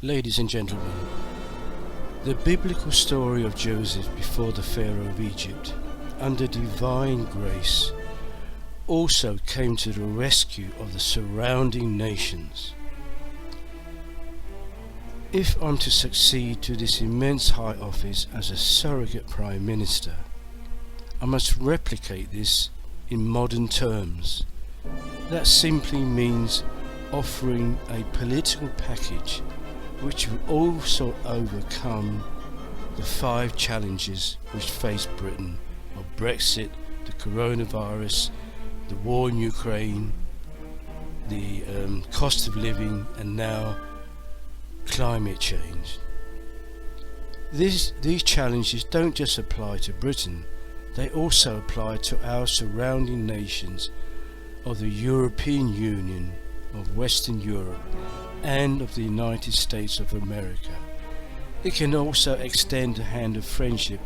Ladies and gentlemen, the biblical story of Joseph before the Pharaoh of Egypt, under divine grace, also came to the rescue of the surrounding nations. If I'm to succeed to this immense high office as a surrogate Prime Minister, I must replicate this in modern terms. That simply means offering a political package which will also overcome the 5 challenges which face Britain of Brexit, the coronavirus, the war in Ukraine, the cost of living, and now climate change. These challenges don't just apply to Britain, they also apply to our surrounding nations of the European Union, of Western Europe, and of the United States of America. It can also extend a hand of friendship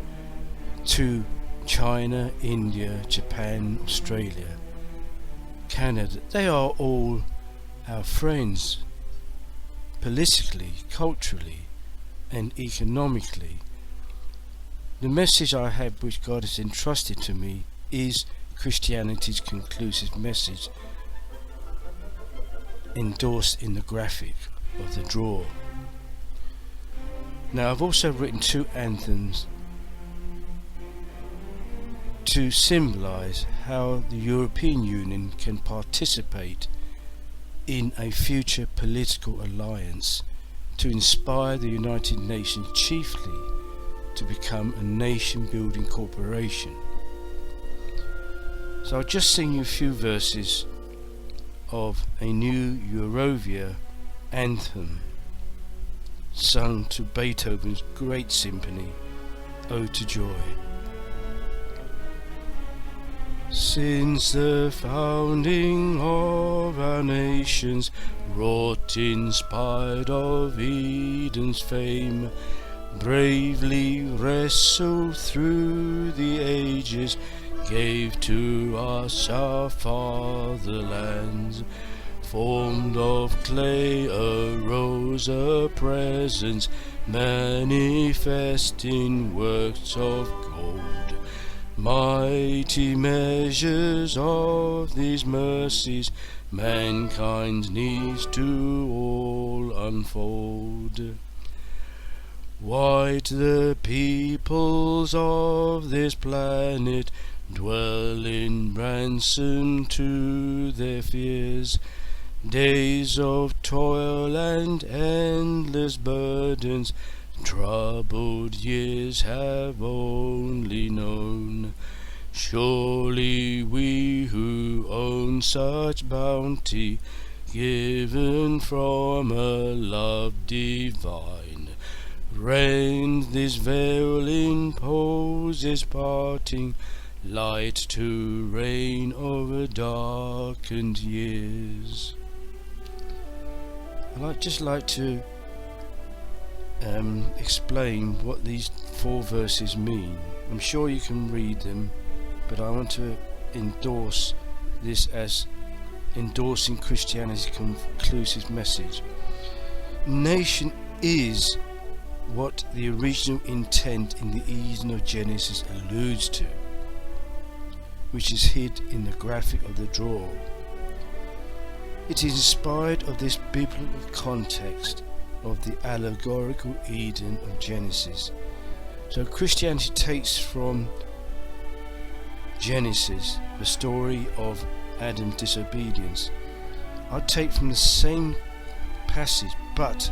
to China, India, Japan, Australia, Canada. They are all our friends, politically, culturally, and economically. The message I have which God has entrusted to me is Christianity's conclusive message, endorsed in the graphic of the draw. Now, I've also written 2 anthems to symbolise how the European Union can participate in a future political alliance to inspire the United Nations chiefly to become a nation-building corporation. So I'll just sing you a few verses of a new Eurovia anthem sung to Beethoven's great symphony, Ode to Joy. Since the founding of our nations, wrought in spite of Eden's fame, bravely wrestled through the ages, gave to us our fatherlands. Formed of clay arose a presence, manifesting works of gold. Mighty measures of these mercies mankind needs to all unfold. White the peoples of this planet dwell in ransom to their fears. Days of toil and endless burdens, troubled years have only known. Surely we who own such bounty, given from a love divine, rend this veil, imposes parting, light to reign over darkened years. I'd just like to explain what these 4 verses mean. I'm sure you can read them, but I want to endorse this as endorsing Christianity's conclusive message. Nation is what the original intent in the Eden of Genesis alludes to, which is hid in the graphic of the draw. It is inspired of this biblical context of the allegorical Eden of Genesis. So Christianity takes from Genesis the story of Adam's disobedience. I take from the same passage, but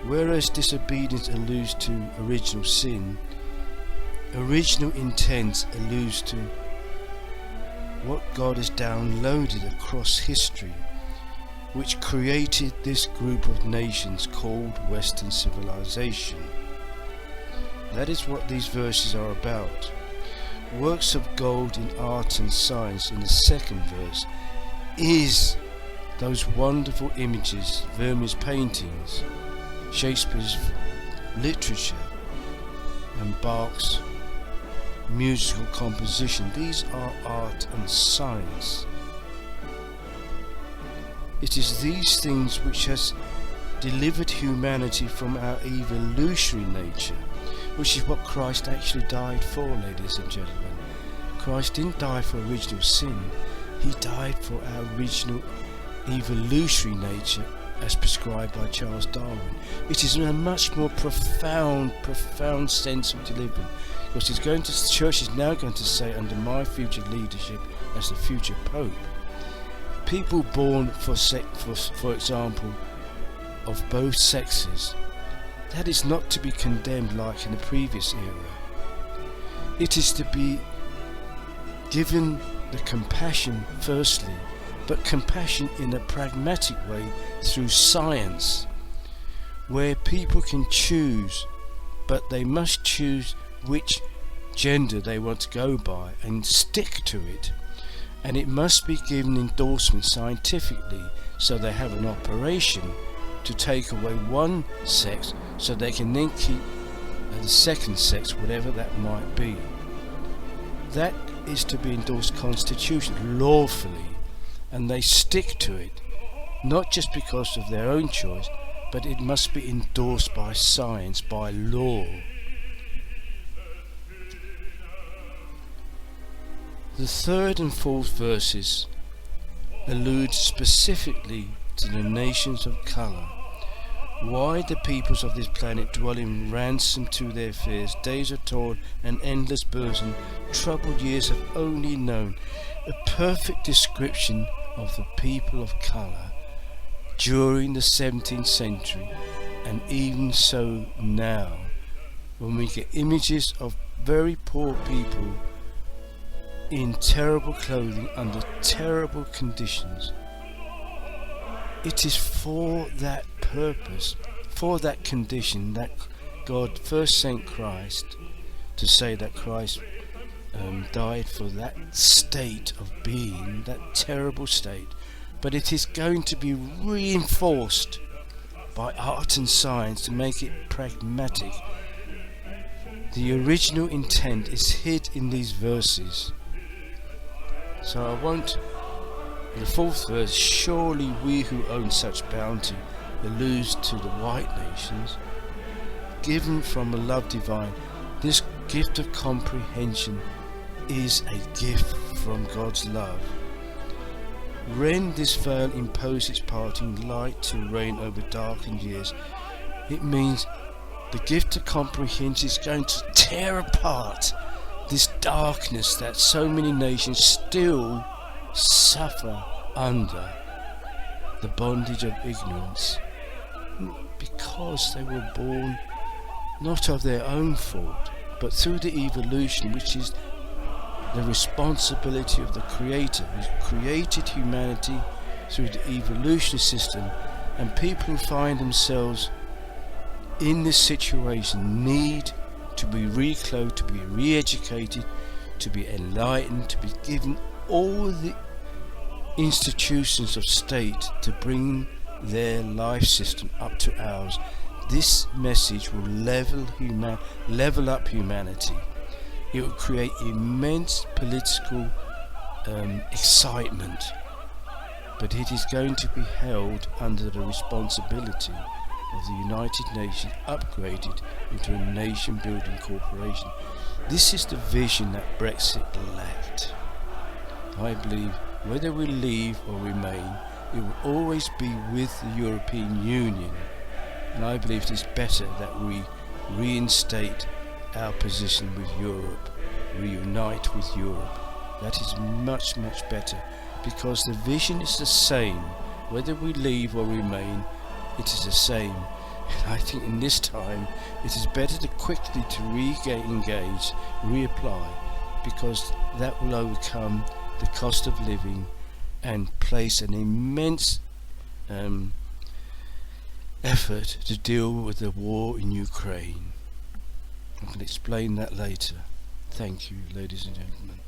whereas disobedience alludes to original sin, original intent alludes to what God has downloaded across history, which created this group of nations called Western civilization. That is what these verses are about. Works of gold in art and science in the 2nd verse is those wonderful images, Vermeer's paintings, Shakespeare's literature, and Bach's musical composition. These are art and science. It is these things which has delivered humanity from our evolutionary nature, which is what Christ actually died for, ladies and gentlemen. Christ didn't die for original sin, he died for our original evolutionary nature as prescribed by Charles Darwin. It is a much more profound sense of deliverance, because the church is now going to say, under my future leadership as the future Pope, people born for example of both sexes, that is not to be condemned like in the previous era. It is to be given the compassion firstly, but compassion in a pragmatic way through science, where people can choose, but they must choose which gender they want to go by and stick to it, and it must be given endorsement scientifically, so they have an operation to take away one sex so they can then keep the second sex, whatever that might be. That is to be endorsed constitutionally, lawfully, and they stick to it, not just because of their own choice, but it must be endorsed by science, by law. The third and fourth verses allude specifically to the nations of colour. Why the peoples of this planet dwell in ransom to their fears, days of toil and endless burden, troubled years have only known. A perfect description of the people of colour during the 17th century, and even so now, when we get images of very poor people in terrible clothing under terrible conditions. It is for that purpose, for that condition, that God first sent Christ to say that Christ died for that state of being, that terrible state. But it is going to be reinforced by art and science to make it pragmatic. The original intent is hid in these verses. So I won't. The fourth verse, surely we who own such bounty, alludes to the white nations, given from a love divine. This gift of comprehension is a gift from God's love. Rend this veil, impose its parting light to reign over darkened years. It means the gift of comprehension is going to tear apart this darkness that so many nations still suffer under, the bondage of ignorance, because they were born not of their own fault, but through the evolution, which is the responsibility of the Creator, who created humanity through the evolution system. And people who find themselves in this situation need to be reclothed, to be re-educated, to be enlightened, to be given all the institutions of state to bring their life system up to ours. This message will level up humanity. It will create immense political excitement, but it is going to be held under the responsibility of the United Nations, upgraded into a nation-building corporation. This is the vision that Brexit lacked. I believe whether we leave or remain, it will always be with the European Union, and I believe it is better that we reinstate our position with Europe, reunite with Europe. That is much, much better, because the vision is the same. Whether we leave or remain, it is the same. And I think in this time it is better to quickly to re-engage, reapply, because that will overcome the cost of living and place an immense effort to deal with the war in Ukraine. I can explain that later. Thank you, ladies and gentlemen.